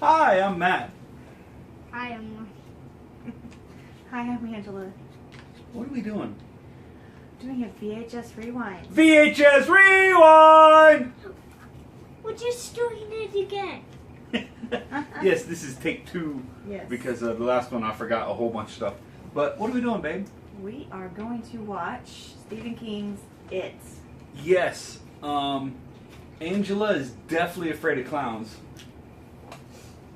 Hi, I'm Matt. Hi, I'm Hi, I'm Angela. What are we doing? Doing a VHS rewind. VHS Rewind! We're just doing it again. Yes, this is take 2 Yes. because the last one I forgot a whole bunch of stuff. But what are we doing, babe? We are going to watch Stephen King's It. Yes, Angela is definitely afraid of clowns.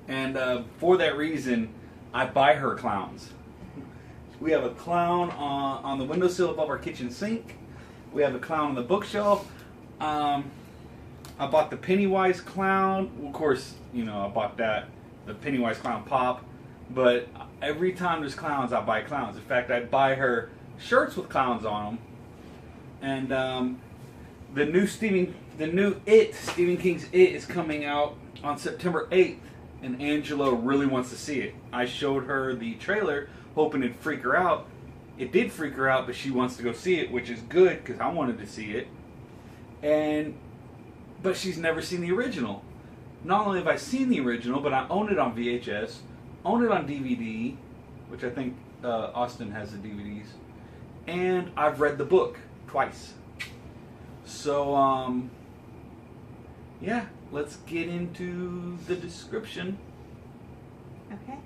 And for that reason, I buy her clowns. We have a clown on the windowsill above our kitchen sink. We have a clown on the bookshelf. I bought the Pennywise clown. Of course, you know, I bought that, the Pennywise clown pop. But every time there's clowns, I buy clowns. In fact, I buy her shirts with clowns on them. And the new Stephen King's It is coming out on September 8th. And Angela really wants to see it. I showed her the trailer, hoping it'd freak her out. It did freak her out, but she wants to go see it, which is good because I wanted to see it. But she's never seen the original. Not only have I seen the original, but I own it on VHS, own it on DVD, which I think Austin has the DVDs, and I've read the book twice. So, yeah, let's get into the description. Okay.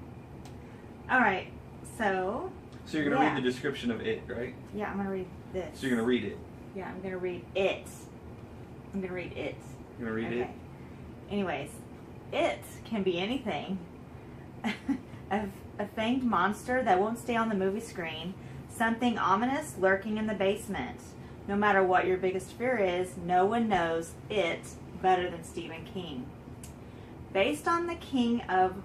All right. So So you're going to read the description of it, right? yeah, I'm going to read this. So you're going to read it. Yeah, I'm going to read it. I'm going to read it. You're going to read it? Anyways, it can be anything. a fanged monster that won't stay on the movie screen. Something ominous lurking in the basement. No matter what your biggest fear is, no one knows it better than Stephen King. Based on the king of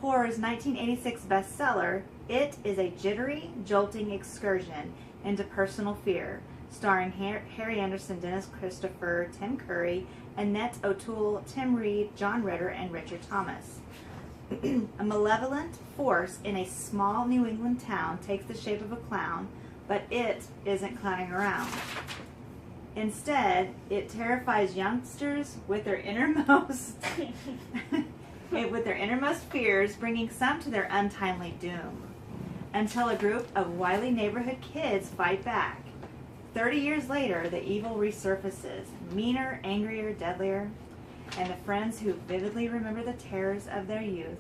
horror's 1986 bestseller, It is a jittery, jolting excursion into personal fear, starring Harry Anderson, Dennis Christopher, Tim Curry, Annette O'Toole, Tim Reed, John Ritter, and Richard Thomas. A malevolent force in a small New England town takes the shape of a clown, but it isn't clowning around. Instead, it terrifies youngsters with their innermost fears, bringing some to their untimely doom. Until a group of wily neighborhood kids fight back. 30 years later, the evil resurfaces, meaner, angrier, deadlier, and the friends who vividly remember the terrors of their youth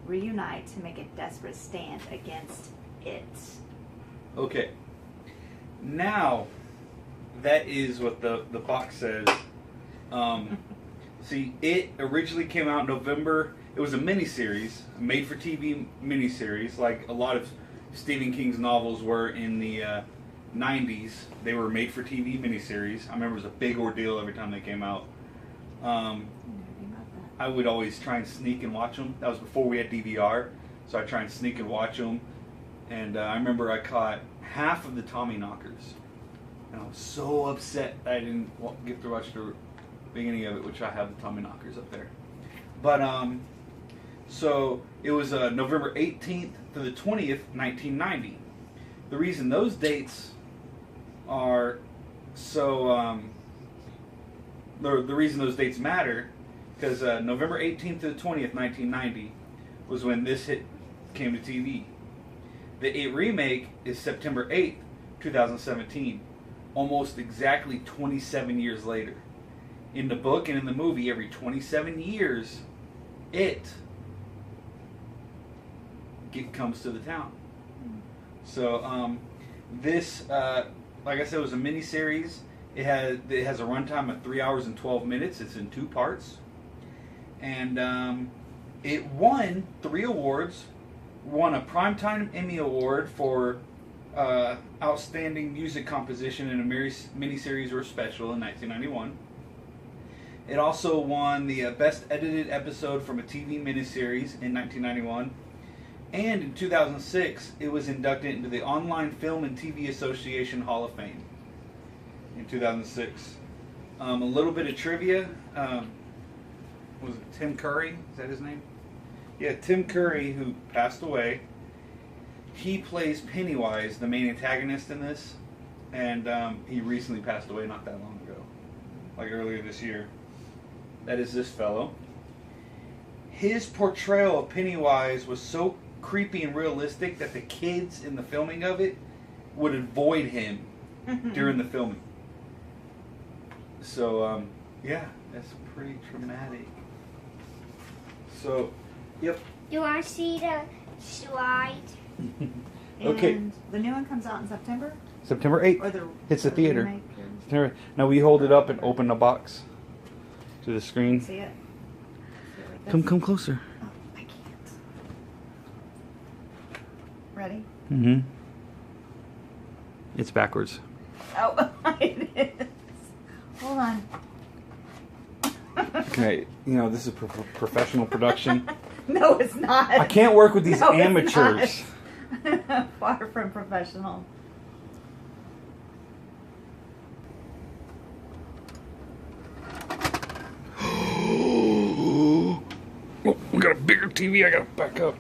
reunite to make a desperate stand against it. Okay. Now, that is what the box says. See, it originally came out in November. It was a miniseries, a made-for-TV miniseries, like a lot of Stephen King's novels were in the 90s. They were made-for-TV miniseries. I remember it was a big ordeal every time they came out. I would always try and sneak and watch them. That was before we had DVR, so I'd try and sneak and watch them. And I remember I caught half of the Tommyknockers. And I was so upset I didn't get to watch the beginning of it, which I have the Tommyknockers up there. But, so it was November 18th to the 20th, 1990. The reason those dates are so, the reason those dates matter, because November 18th to the 20th, 1990, was when this hit came to TV. The It remake is September 8th, 2017, almost exactly 27 years later. In the book and in the movie, every 27 years, it comes to the town. So this, like I said, was a mini-series. It has a runtime of 3 hours and 12 minutes. It's in 2 parts. And it won 3 awards. Won a Primetime Emmy Award for Outstanding Music Composition in a Miniseries or Special in 1991. It also won the Best Edited Episode from a TV Miniseries in 1991. And in 2006, it was inducted into the Online Film and TV Association Hall of Fame. In 2006. A little bit of trivia. Was it Tim Curry? Is that his name? Yeah, Tim Curry, who passed away. He plays Pennywise, the main antagonist in this. And he recently passed away not that long ago. Like earlier this year. That is this fellow. his portrayal of Pennywise was so creepy and realistic that the kids in the filming of it would avoid him during the filming. So, yeah, that's pretty traumatic. So, yep. Do I see the slide? Okay. And the new one comes out in September? September 8th. Or the It's a the theater. remake or- Now we hold it up and open the box to the screen. See it? Come closer. Oh, I can't. Ready? Mm-hmm. It's backwards. Oh, it is. Hold on. Okay, this is professional production. No, it's not. I can't work with these No, it's amateurs. not. Far from professional. Oh, we got a bigger TV. I gotta back up.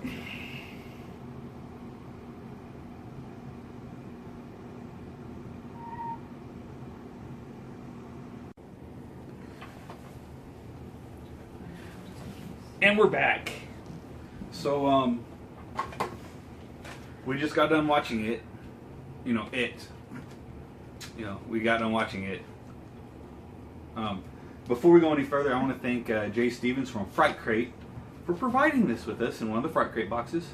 And we're back. So, we just got done watching it. We got done watching it. Before we go any further, I want to thank Jay Stevens from Fright Crate for providing this with us in one of the Fright Crate boxes.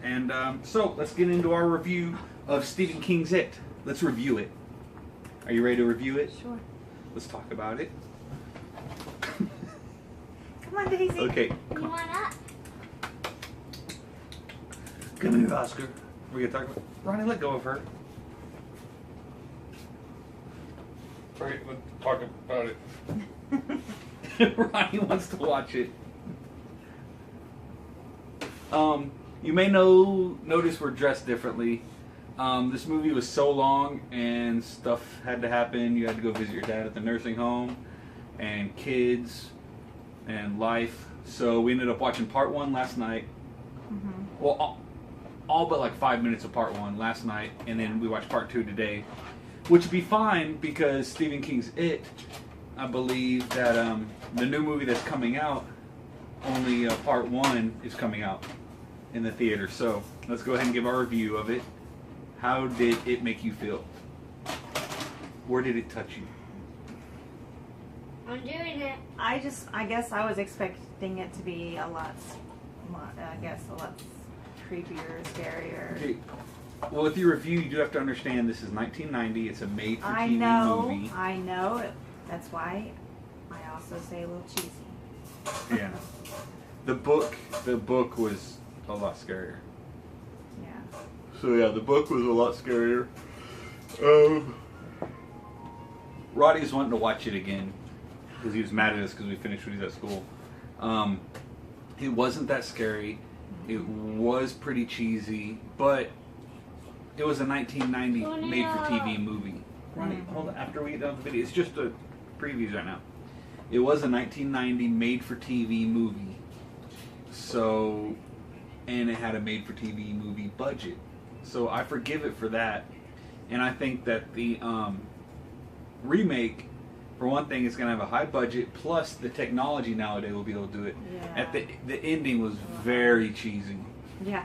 And so, let's get into our review of Stephen King's It. Let's review it. Are you ready to review it? Sure. Let's talk about it. Come on, Daisy. Okay. You want up? Come here, Oscar. We're gonna talk about. Ronnie, let go of her. Alright, let's talk about it. Ronnie wants to watch it. You may notice we're dressed differently. This movie was so long and stuff had to happen. You had to go visit your dad at the nursing home, and kids, and life. So we ended up watching part 1 last night. Mm-hmm. Well, all but like 5 minutes of part 1 last night, and then we watched part 2 today, which would be fine because Stephen King's It, I believe that the new movie that's coming out, only part 1 is coming out in the theater. So let's go ahead and give our review of it. How did it make you feel? Where did it touch you? I'm doing it. I guess I was expecting it to be a lot creepier, scarier. Okay. Well, with your review, you do have to understand this is 1990. It's a made-for-TV movie. I know. That's why I also say a little cheesy. Yeah. The book was a lot scarier. Yeah. So yeah, the book was a lot scarier. Roddy's wanting to watch it again because he was mad at us because we finished when he was at school. It wasn't that scary. It was pretty cheesy, but it was a 1990 made-for-TV movie. Ronnie, hold on. After we get done with the video, it's just a previews right now. It was a 1990 made-for-TV movie. So, and it had a made-for-TV movie budget. So I forgive it for that. And I think that the remake, for one thing, it's going to have a high budget, plus the technology nowadays will be able to do it. Yeah. At the ending was very cheesy. Yeah.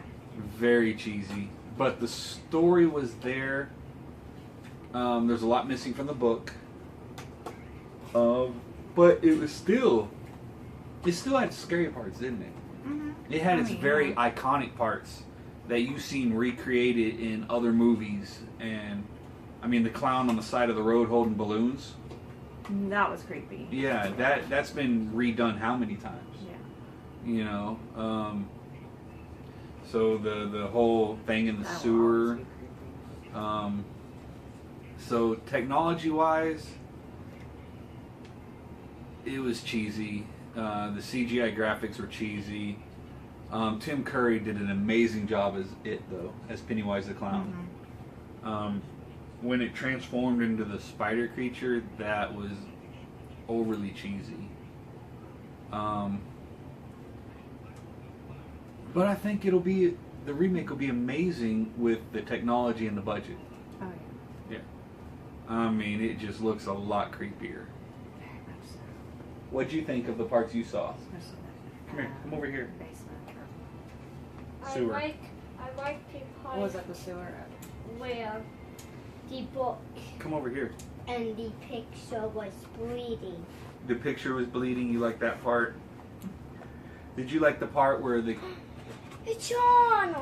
Very cheesy. But the story was there. There's a lot missing from the book. But it still had scary parts, didn't it? Mm-hmm. It had its very iconic parts that you've seen recreated in other movies. And, I mean, the clown on the side of the road holding balloons. That was creepy. Yeah, that's been redone how many times? Yeah. You know? So the whole thing in the That will sewer. always be creepy. So technology-wise, it was cheesy. The CGI graphics were cheesy. Tim Curry did an amazing job as it, though, as Pennywise the Clown. Mm-hmm. When it transformed into the spider creature, that was overly cheesy. But I think the remake will be amazing with the technology and the budget. Oh yeah. I mean, it just looks a lot creepier. Very much so. What'd you think of the parts you saw? Especially that Come here. Come over here. Basement. Sewer. I like the part Was that the sewer? where the book Come over here. and the picture was bleeding. The picture was bleeding. You like that part? Did you like the part where the... It's on!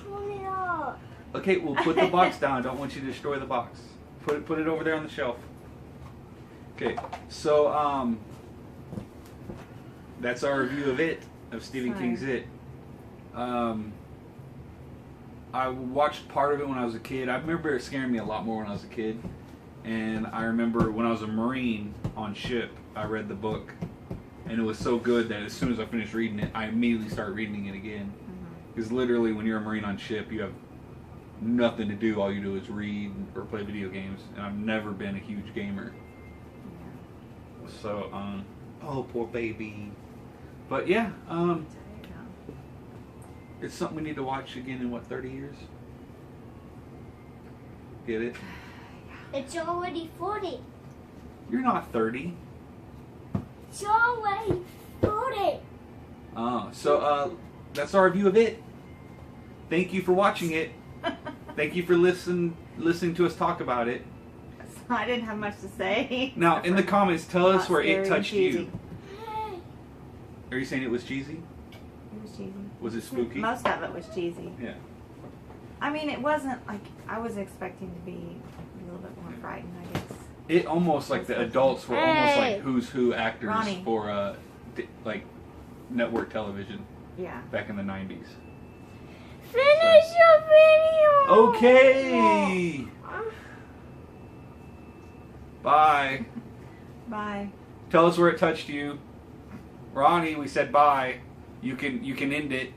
Turn it up. Okay, we'll put the box down. I don't want you to destroy the box. Put it over there on the shelf. Okay, so that's our review of It, of Stephen Sorry. King's It. I watched part of it when I was a kid. I remember it scaring me a lot more when I was a kid. And I remember when I was a Marine on ship, I read the book. And it was so good that as soon as I finished reading it, I immediately started reading it again. Because literally when you're a Marine on ship, you have nothing to do. All you do is read or play video games. And I've never been a huge gamer. So, oh, poor baby. But yeah, it's something we need to watch again in, what, 30 years? Get it? It's already 40. You're not 30. It's already 40. So that's our review of It. Thank you for watching it. Thank you for listening to us talk about it. I didn't have much to say. Now, in the comments, tell us Not where scary it and touched cheesy. you. Are you saying it was cheesy? It was cheesy. Was it spooky? Most of it was cheesy. Yeah. I mean, it wasn't like I was expecting to be a little bit more frightened, I guess. It almost like the adults were almost like Hey. who's who actors Ronnie. for like network television Yeah. back in the 90s. Finish your video. Okay. Bye. Bye. Tell us where it touched you. Ronnie, we said bye. You can end it.